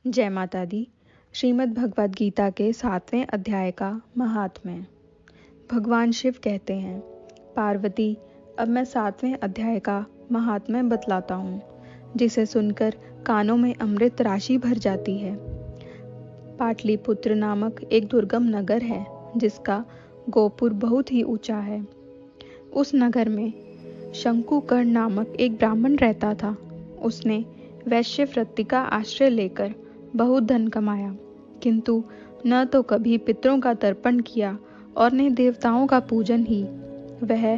जय माता दी। श्रीमद् भगवद गीता के 7वें अध्याय का महात्म्य। भगवान शिव कहते हैं, पार्वती, अब मैं 7वें अध्याय का महात्म्य बतलाता हूँ, जिसे सुनकर कानों में अमृत राशि भर जाती है। पाटलिपुत्र नामक एक दुर्गम नगर है, जिसका गोपुर बहुत ही ऊंचा है। उस नगर में शंकुकर्ण नामक एक ब्राह्मण रहता था। उसने वैश्य वृत्ति का आश्रय लेकर बहुत धन कमाया, किंतु न तो कभी पितरों का तर्पण किया और न देवताओं का पूजन ही। वह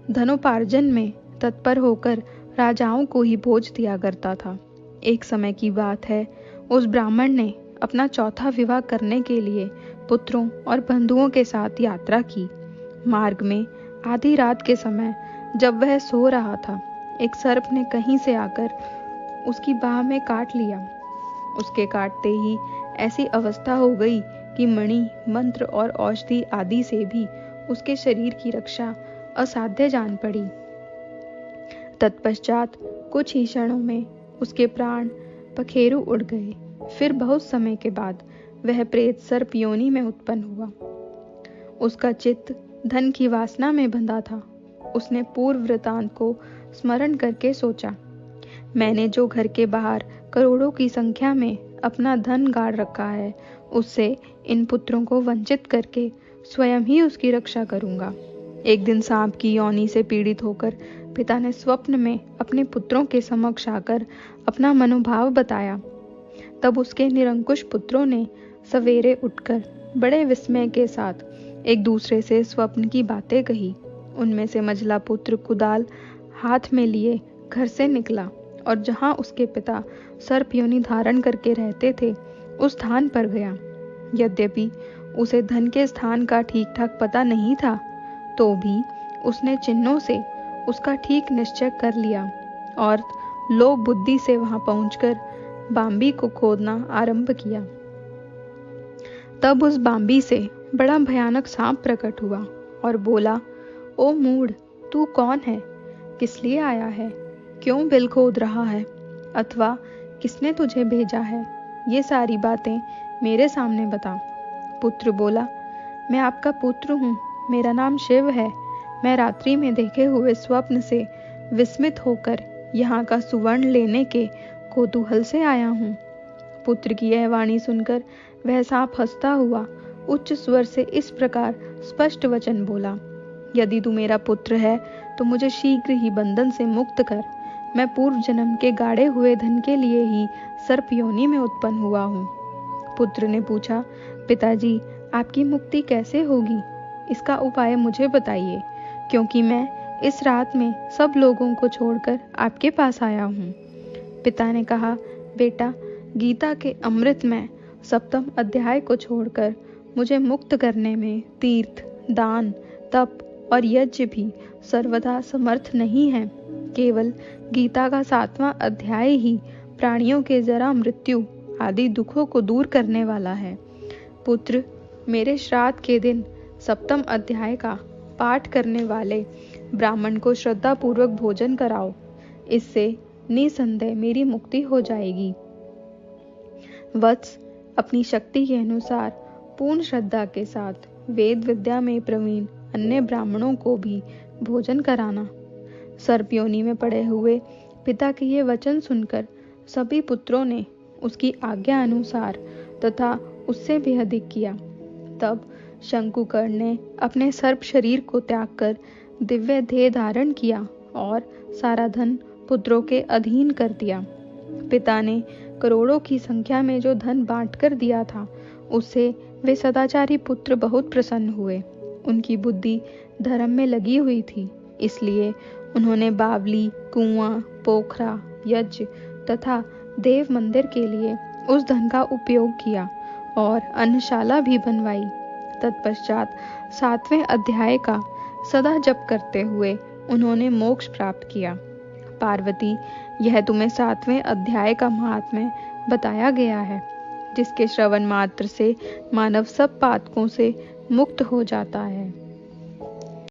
धनोपार्जन में तत्पर होकर राजाओं को ही भोज दिया करता था। एक समय की बात है, उस ब्राह्मण ने अपना चौथा विवाह करने के लिए पुत्रों और बंधुओं के साथ यात्रा की। मार्ग में आधी रात के समय जब वह सो रहा था, एक सर्प ने कहीं से आकर उसकी बाह में काट लिया। उसके काटते ही ऐसी अवस्था हो गई कि मणि, मंत्र और औषधि आदि से भी उसके शरीर की रक्षा असाध्य जान पड़ी। तत्पश्चात कुछ ही क्षणों में उसके प्राण पखेरु उड़ गए। फिर बहुत समय के बाद वह प्रेत सर्प योनि में उत्पन्न हुआ। उसका चित्त धन की वासना में बंधा था। उसने पूर्व वृतांत को स्मरण करके सोचा, मैंने जो घर के बाहर करोड़ों की संख्या में अपना धन गाड़ रखा है, उससे इन पुत्रों को वंचित करके स्वयं ही उसकी रक्षा करूंगा। एक दिन सांप की योनि से पीड़ित होकर पिता ने स्वप्न में अपने पुत्रों के समक्ष आकर अपना मनोभाव बताया। तब उसके निरंकुश पुत्रों ने सवेरे उठकर बड़े विस्मय के साथ एक दूसरे से स्वप्न की बातें कही। उनमें से मझला पुत्र कुदाल हाथ में लिए घर से निकला और जहां उसके पिता सर्प योनि धारण करके रहते थे, उस स्थान पर गया। यद्यपि उसे धन के स्थान का ठीक ठाक पता नहीं था, तो भी उसने चिन्हों से उसका ठीक निश्चय कर लिया और लोभ बुद्धि से वहां पहुंचकर बांबी को खोदना आरंभ किया। तब उस बांबी से बड़ा भयानक सांप प्रकट हुआ और बोला, ओ मूढ़, तू कौन है? किस लिए आया है? क्यों बिल खोद रहा है? अथवा किसने तुझे भेजा है? ये सारी बातें मेरे सामने बता। पुत्र बोला, मैं आपका पुत्र हूँ, मेरा नाम शिव है। मैं रात्रि में देखे हुए स्वप्न से विस्मित होकर यहाँ का सुवर्ण लेने के कौतूहल से आया हूँ। पुत्र की यह वाणी सुनकर वह सांप हंसता हुआ उच्च स्वर से इस प्रकार स्पष्ट वचन बोला, यदि तू मेरा पुत्र है तो मुझे शीघ्र ही बंधन से मुक्त कर। मैं पूर्व जन्म के गाड़े हुए धन के लिए ही सर्प योनि में उत्पन्न हुआ हूँ। पुत्र ने पूछा, पिताजी, आपकी मुक्ति कैसे होगी? इसका उपाय मुझे बताइए, क्योंकि मैं इस रात में सब लोगों को छोड़कर आपके पास आया हूँ। पिता ने कहा, बेटा, गीता के अमृत में 7वें अध्याय को छोड़कर मुझे मुक्त करने में तीर्थ, दान, तप और यज्ञ भी सर्वदा समर्थ नहीं है। केवल गीता का 7वां अध्याय ही प्राणियों के जरा मृत्यु आदि दुखों को दूर करने वाला है। पुत्र, मेरे श्राद्ध के दिन 7वें अध्याय का पाठ करने वाले ब्राह्मण को श्रद्धा पूर्वक भोजन कराओ। इससे निसंदेह मेरी मुक्ति हो जाएगी। वत्स, अपनी शक्ति के अनुसार पूर्ण श्रद्धा के साथ वेद विद्या में प्रवीण अन्य ब्राह्मणों को भी भोजन कराना। सर्प योनि में पड़े हुए पिता के ये वचन सुनकर सभी पुत्रों ने उसकी आज्ञा अनुसार तथा उससे भी अधिक किया। तब शंकुकर्ण ने अपने सर्प शरीर को त्याग कर दिव्य देह धारण किया और सारा धन पुत्रों के अधीन कर दिया। पिता ने करोड़ों की संख्या में जो धन बांट कर दिया था, उससे वे सदाचारी पुत्र बहुत प्रसन्न हुए। उनकी बुद्धि धर्म में लगी हुई थी, इसलिए उन्होंने बावली, कुआं, पोखरा, यज्ञ तथा देव मंदिर के लिए उस धन का उपयोग किया और अन्नशाला भी बनवाई। तत्पश्चात 7वें अध्याय का सदा जप करते हुए उन्होंने मोक्ष प्राप्त किया। पार्वती, यह तुम्हें 7वें अध्याय का महात्म्य बताया गया है, जिसके श्रवण मात्र से मानव सब पातकों से मुक्त हो जाता है।